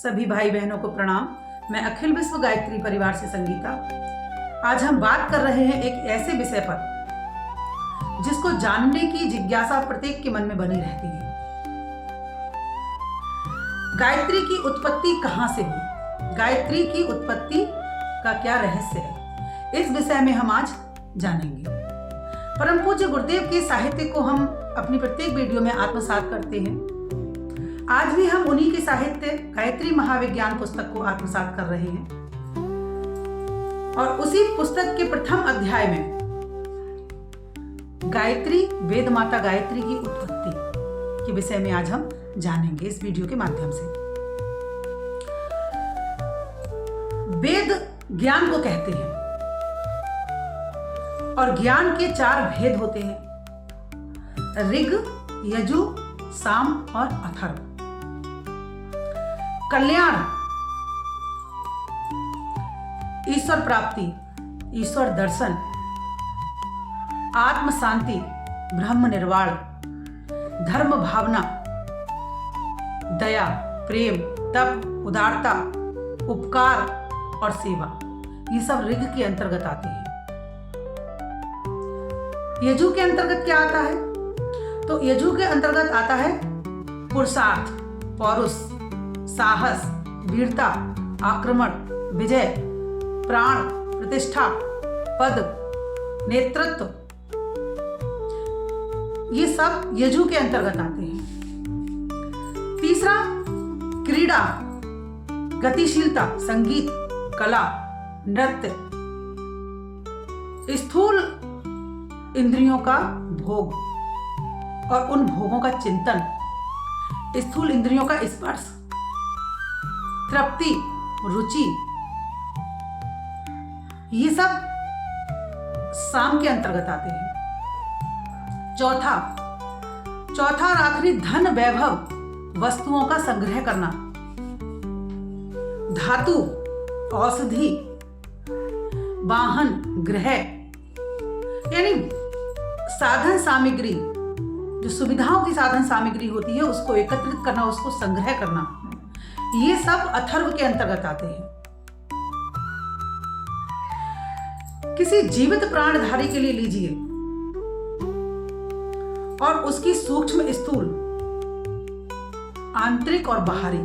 सभी भाई बहनों को प्रणाम। मैं अखिल विश्व गायत्री परिवार से संगीता। आज हम बात कर रहे हैं एक ऐसे विषय पर जिसको जानने की जिज्ञासा प्रत्येक के मन में बनी रहती है। गायत्री की उत्पत्ति कहाँ से हुई, गायत्री की उत्पत्ति का क्या रहस्य है, इस विषय में हम आज जानेंगे। परम पूज्य गुरुदेव के साहित्य को हम अपनी प्रत्येक वीडियो में आत्मसात करते हैं। आज भी हम उन्हीं के साहित्य गायत्री महाविज्ञान पुस्तक को आत्मसात कर रहे हैं और उसी पुस्तक के प्रथम अध्याय में गायत्री, वेद माता गायत्री की उत्पत्ति के विषय में आज हम जानेंगे इस वीडियो के माध्यम से। वेद ज्ञान को कहते हैं और ज्ञान के 4 भेद होते हैं: ऋग, यजु, साम और अथर्व। कल्याण, ईश्वर प्राप्ति, ईश्वर दर्शन, आत्म शांति, ब्रह्म निर्वाण, धर्म भावना, दया, प्रेम, तप, उदारता, उपकार और सेवा, ये सब ऋग के अंतर्गत आते हैं। यजु के अंतर्गत क्या आता है? तो यजु के अंतर्गत आता है पुरुषार्थ, पौरुष, साहस, वीरता, आक्रमण, विजय, प्राण, प्रतिष्ठा, पद, नेतृत्व, ये सब यजु के अंतर्गत आते हैं। तीसरा क्रीड़ा, गतिशीलता, संगीत, कला, नृत्य, स्थूल इंद्रियों का भोग और उन भोगों का चिंतन, स्थूल इंद्रियों का स्पर्श, तृप्ति, रुचि, ये सब साम के अंतर्गत आते हैं। चौथा और आखिरी धन, वैभव, वस्तुओं का संग्रह करना, धातु, औषधि, वाहन, ग्रह, यानी साधन सामग्री, जो सुविधाओं की साधन सामग्री होती है उसको एकत्रित करना, उसको संग्रह करना, ये सब अथर्व के अंतर्गत आते हैं। किसी जीवित प्राणधारी के लिए लीजिए और उसकी सूक्ष्म, स्थूल, आंतरिक और बाहरी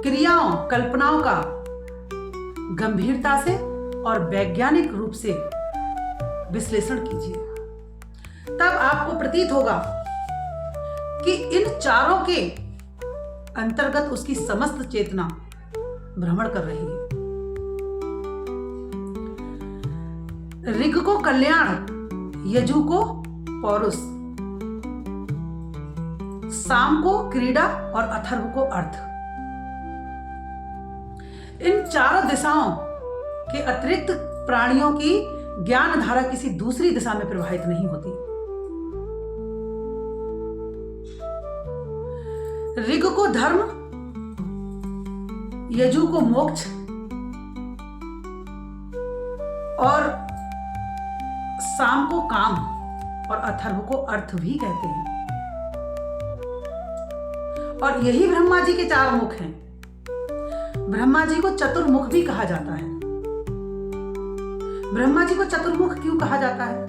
क्रियाओं, कल्पनाओं का गंभीरता से और वैज्ञानिक रूप से विश्लेषण कीजिए, तब आपको प्रतीत होगा कि इन चारों के अंतर्गत उसकी समस्त चेतना भ्रमण कर रही है। ऋग को कल्याण, यजु को पौरुष, साम को क्रीड़ा और अथर्व को अर्थ। इन चारों दिशाओं के अतिरिक्त प्राणियों की ज्ञान धारा किसी दूसरी दिशा में प्रवाहित नहीं होती। ऋग को धर्म, यजु को मोक्ष और साम को काम और अथर्व को अर्थ भी कहते हैं। और यही ब्रह्मा जी के 4 मुख हैं। ब्रह्मा जी को चतुर्मुख भी कहा जाता है। ब्रह्मा जी को चतुर्मुख क्यों कहा जाता है?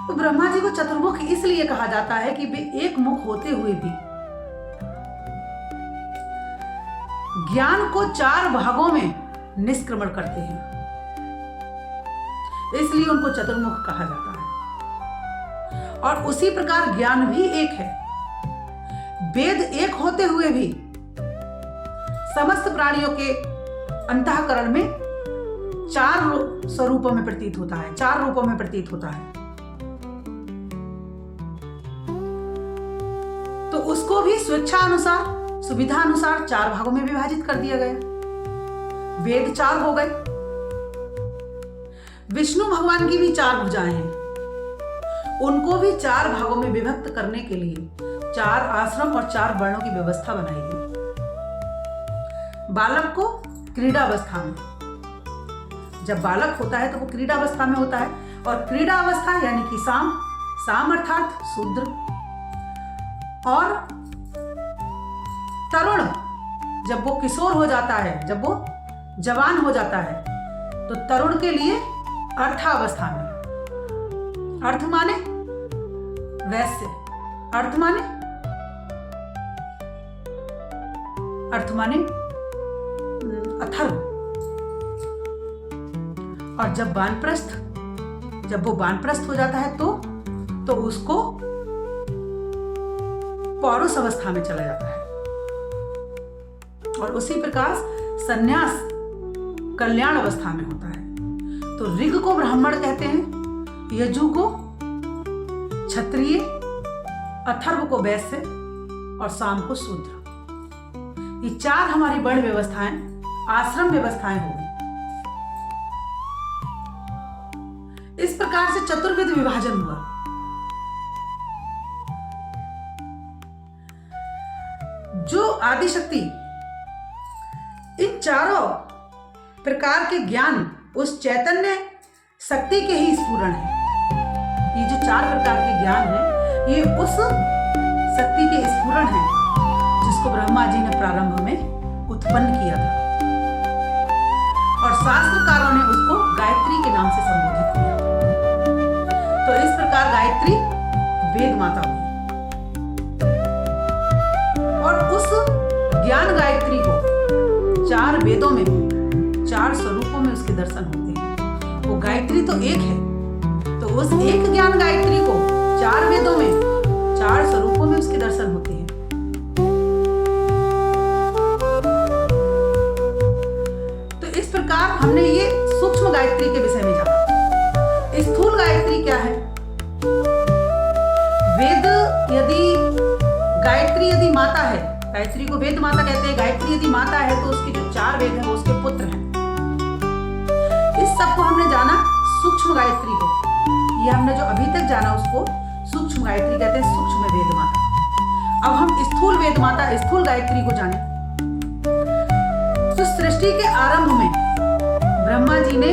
तो ब्रह्मा जी को चतुर्मुख इसलिए कहा जाता है कि वे एक मुख होते हुए भी ज्ञान को 4 भागों में निष्क्रमण करते हैं, इसलिए उनको चतुर्मुख कहा जाता है। और उसी प्रकार ज्ञान भी एक है। वेद एक होते हुए भी समस्त प्राणियों के अंतःकरण में 4 स्वरूपों में प्रतीत होता है, 4 रूपों में प्रतीत होता है। तो उसको भी स्वेच्छा अनुसार, सुविधा अनुसार 4 भागों में विभाजित कर दिया गया। वेद 4 हो गए। विष्णु भगवान की भी 4 भुजाएं हैं, उनको भी 4 भागों में विभक्त करने के लिए 4 आश्रम और 4 वर्णों की व्यवस्था बनाई गई। बालक को क्रीड़ावस्था में, जब बालक होता है तो वो क्रीड़ावस्था में होता है, और क्रीड़ावस्था यानी कि साम अर्थात शूद्र, और तरुण जब वो किशोर हो जाता है, जब वो जवान हो जाता है, तो तरुण के लिए अर्थावस्था में, अर्थ माने वैश्य, अर्थ माने अथर्व। और जब वो वानप्रस्थ हो जाता है तो उसको पौरुष अवस्था में चला जाता है। और उसी प्रकार संन्यास कल्याण अवस्था में होता है। तो ऋग को ब्राह्मण कहते हैं, यजु को क्षत्रिय, अथर्व को वैश्य और साम को शूद्र। ये 4 हमारी वर्ण व्यवस्थाएं, आश्रम व्यवस्थाएं हो गई। इस प्रकार से चतुर्विध विभाजन हुआ। जो आदिशक्ति इन चारों प्रकार के ज्ञान उस चैतन्य शक्ति के ही स्फुरण है। ये जो 4 प्रकार के ज्ञान है, ये उस शक्ति के स्फुरण है जिसको ब्रह्मा जी ने प्रारंभ में उत्पन्न किया था। और शास्त्रकारों ने उसको गायत्री के नाम से संबोधित किया। तो इस प्रकार गायत्री वेद माता हुई। और उस ज्ञान गायत्री को 4 वेदों में, 4 स्वरूपों में उसके दर्शन होते हैं। वो गायत्री तो एक है, तो उस एक ज्ञान गायत्री को 4 वेदों में, 4 स्वरूपों में उसके दर्शन होते हैं। तो इस प्रकार हमने ये सूक्ष्म गायत्री के विषय में जाना। स्थूल गायत्री क्या है? वेद गायत्री यदि माता है, गायत्री को वेद माता कहते हैं। गायत्री यदि माता है तो उसके जो 4 वेद हैं वो उसके पुत्र हैं। इस सब को हमने जाना सूक्ष्म गायत्री को। ये हमने जो अभी तक जाना उसको सूक्ष्म गायत्री कहते हैं, सूक्ष्म वेद माता। अब हम स्थूल वेद माता, स्थूल गायत्री को जाने। तो सृष्टि के आरंभ में ब्रह्मा जी ने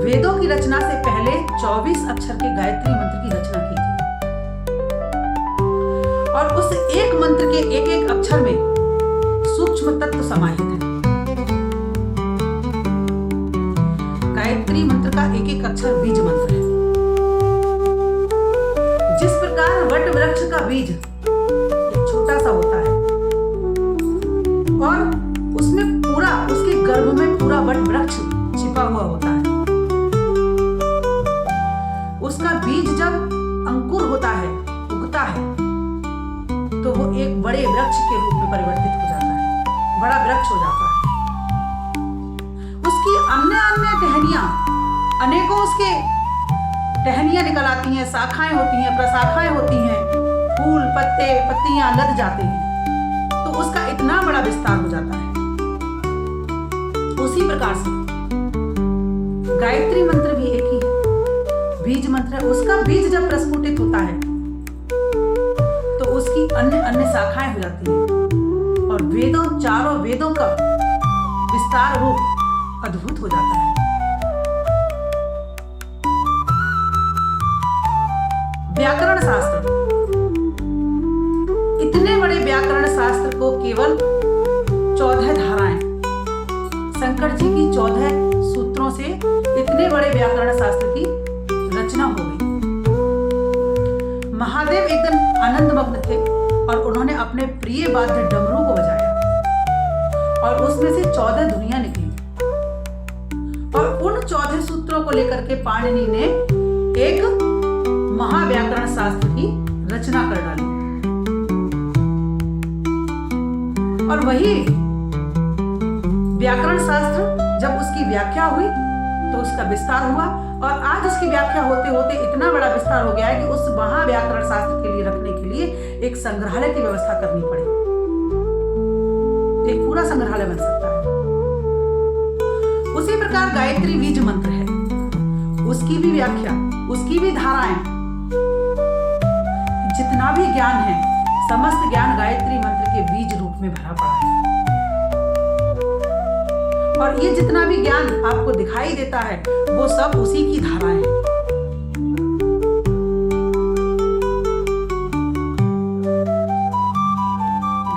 वेदों की रचना से पहले 24 अक्षर के गायत्री मंत्र की रचना की थी। और उस एक मंत्र के एक एक अक्षर में सूक्ष्म तत्व समाहित है। गायत्री मंत्र का एक एक अक्षर बीज मंत्र है। जिस प्रकार वट वृक्ष का बीज एक छोटा सा होता है और उसमें पूरा, उसके गर्भ में पूरा वट वृक्ष छिपा हुआ होता है। उसका बीज जब अंकुर होता है, उगता है, तो वो एक बड़े वृक्ष के रूप में परिवर्तित हो जाता है, बड़ा वृक्ष हो जाता है। उसकी अन्य अन्य टहनियां, अनेकों उसके टहनियां निकल आती हैं, शाखाएं होती हैं, प्रशाखाएं होती हैं, फूल, पत्ते, पत्तियां लद जाते हैं, तो उसका इतना बड़ा विस्तार हो जाता है। उसी प्रकार से गायत्री मंत्र भी एक ही है, बीज मंत्र है। उसका बीज जब प्रस्फुटित होता है तो उसकी अन्य अन्य शाखाएं हो जाती हैं और वेदों, 4 वेदों का विस्तार रूप अद्भुत हो जाता है। व्याकरण शास्त्र, इतने बड़े व्याकरण शास्त्र को केवल 14 धाराएं, शंकर जी की 14 सूत्रों से इतने बड़े व्याकरण शास्त्र की रचना हो गई। महादेव एकदम आनंदमग्न थे और उन्होंने अपने प्रिय वाद्य डमरू को बजाया और उसमें से 14 धुनियां निकली। और उन 14 सूत्रों को लेकर के पाणिनि ने एक महाव्याकरण शास्त्र की रचना कर डाली। और वही व्याकरण शास्त्र जब उसकी व्याख्या हुई तो उसका विस्तार हुआ और आज उसकी व्याख्या होते होते इतना बड़ा विस्तार हो गया है कि उस महाव्याकरण शास्त्र के लिए रखने के लिए एक संग्रहालय की व्यवस्था करनी पड़े। एक पूरा संग्रहालय बन सकता है। उसी प्रकार गायत्री बीज मंत्र है, उसकी भी व्याख्या, उसकी भी धाराएं, जितना भी ज्ञान है, समस्त ज्ञान गायत्री मंत्र के बीज रूप में भरा पड़ा है। और ये जितना भी ज्ञान आपको दिखाई देता है वो सब उसी की धाराएं हैं।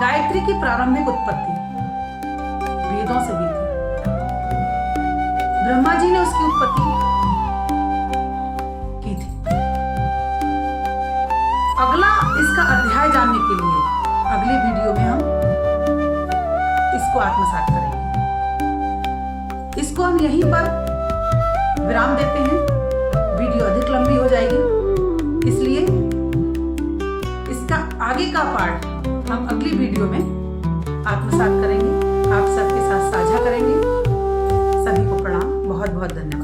गायत्री की प्रारंभिक उत्पत्ति वेदों से हुई थी। ब्रह्मा जी ने उसकी उत्पत्ति की थी। अगला इसका अध्याय जानने के लिए अगली वीडियो में हम इसको आत्मसात करेंगे। इसको हम यहीं पर विराम देते हैं, वीडियो अधिक लंबी हो जाएगी, इसलिए इसका आगे का पार्ट हम अगली वीडियो में आत्मसात करेंगे, आप सबके साथ साझा करेंगे। सभी को प्रणाम, बहुत बहुत धन्यवाद।